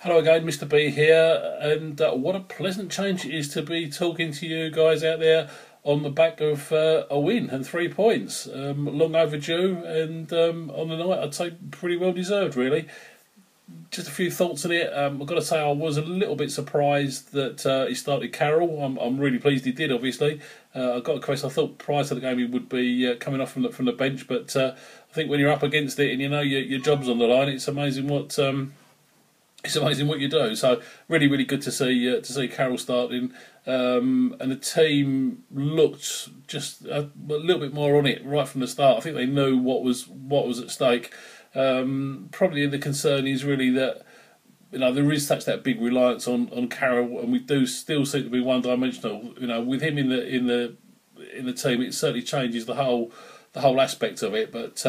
Hello again, Mr. B here, and what a pleasant change it is to be talking to you guys out there on the back of a win and 3 points. Long overdue, and on the night I'd say pretty well deserved, really. Just a few thoughts on it. I've got to say I was a little bit surprised that he started Carroll. I'm really pleased he did. Obviously, I got a question. I thought prior to the game he would be coming off from the bench, but I think when you're up against it and you know your job's on the line, it's amazing what you do. So really good to see Carroll starting, and the team looked just a little bit more on it right from the start. I think they knew what was at stake. Probably the concern is really that there is such that big reliance on Carroll, and we do still seem to be one dimensional. With him in the team, it certainly changes the whole aspect of it. But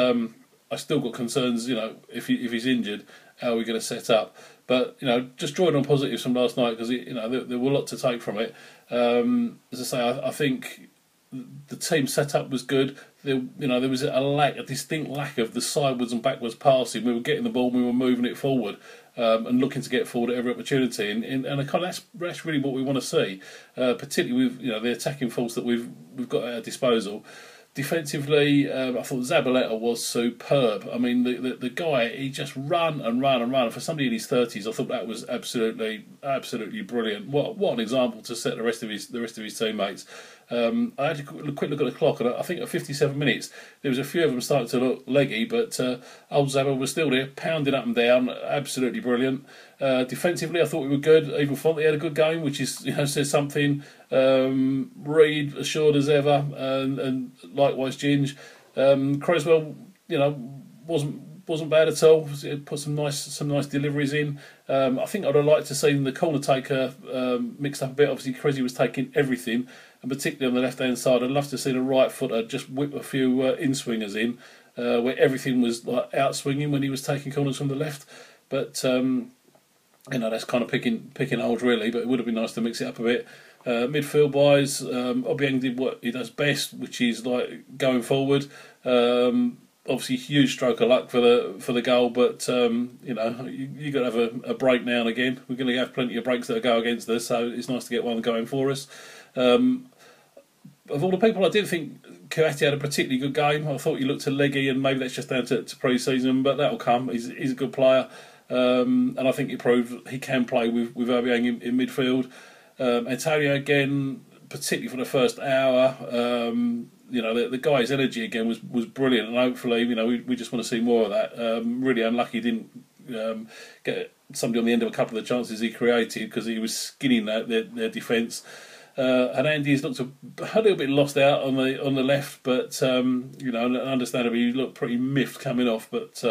I still got concerns. If he's injured, how are we going to set up? But just drawing on positives from last night, because there were a lot to take from it. As I say, I think the team setup was good. There was a distinct lack of the sidewards and backwards passing. We were getting the ball, we were moving it forward, and looking to get forward at every opportunity. And that's really what we want to see, particularly with the attacking force that we've got at our disposal. Defensively, I thought Zabaleta was superb. I mean, the guy, he just ran and ran and ran. For somebody in his 30s, I thought that was absolutely brilliant. What an example to set the rest of his teammates. I had a quick look at the clock, and I think at 57 minutes there was a few of them starting to look leggy, but old Zabba was still there, pounding up and down. Absolutely brilliant. Defensively, I thought we were good. Even Fonte had a good game, which is says something. Reed assured as ever, and likewise Ginge. Creswell, wasn't bad at all. Put some nice deliveries in. I think I'd have liked to see the corner taker mixed up a bit. Obviously, Cressy was taking everything, and particularly on the left hand side. I'd love to see the right footer just whip a few in swingers in, where everything was like out swinging when he was taking corners from the left. But that's kind of picking holes really. But it would have been nice to mix it up a bit. Midfield wise, Obiang did what he does best, which is like going forward. Obviously, huge stroke of luck for the goal, but you got to have a break now and again. We're going to have plenty of breaks that go against us, so it's nice to get one going for us. Of all the people, I did think Kouyaté had a particularly good game. I thought he looked a leggy, and maybe that's just down to pre-season, but that'll come. He's a good player, and I think he proved he can play with Obiang in midfield. Antonio again, particularly for the first hour. The guy's energy again was brilliant, and hopefully, we just want to see more of that. Really unlucky he didn't get somebody on the end of a couple of the chances he created because he was skinning their defence. Hernandez looked a little bit lost out on the left, but understandably he looked pretty miffed coming off. But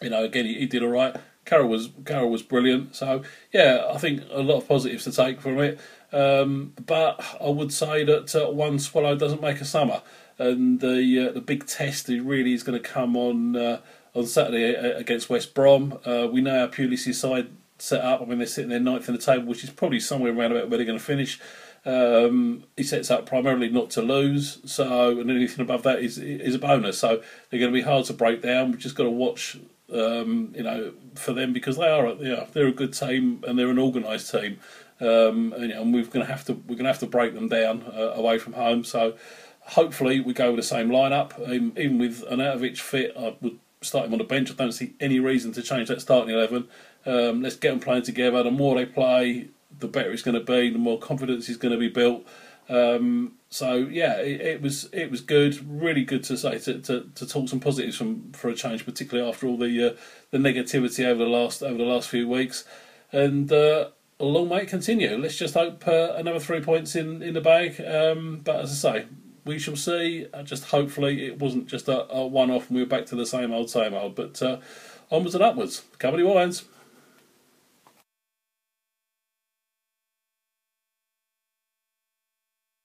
again he did all right. Carroll was brilliant. So yeah, I think a lot of positives to take from it. But I would say that one swallow doesn't make a summer, and the big test really is going to come on Saturday against West Brom. We know how Pulis' side set up. I mean, they're sitting there ninth in the table, which is probably somewhere around about where they're going to finish. He sets up primarily not to lose, and anything above that is a bonus. So they're going to be hard to break down. We've just got to watch, for them, because they're a good team and they're an organised team. And we're going to have to break them down away from home. So hopefully we go with the same lineup. Even with Arnautovic fit, I would start him on the bench. I don't see any reason to change that starting 11. Let's get them playing together. The more they play, the better it's going to be. The more confidence is going to be built. So yeah, it was good, really good to say to talk some positives for a change, particularly after all the negativity over the last few weeks. And long may it continue. Let's just hope another 3 points in the bag. But as I say, we shall see. Just hopefully it wasn't just a one-off and we were back to the same old. But onwards and upwards. Company Wines.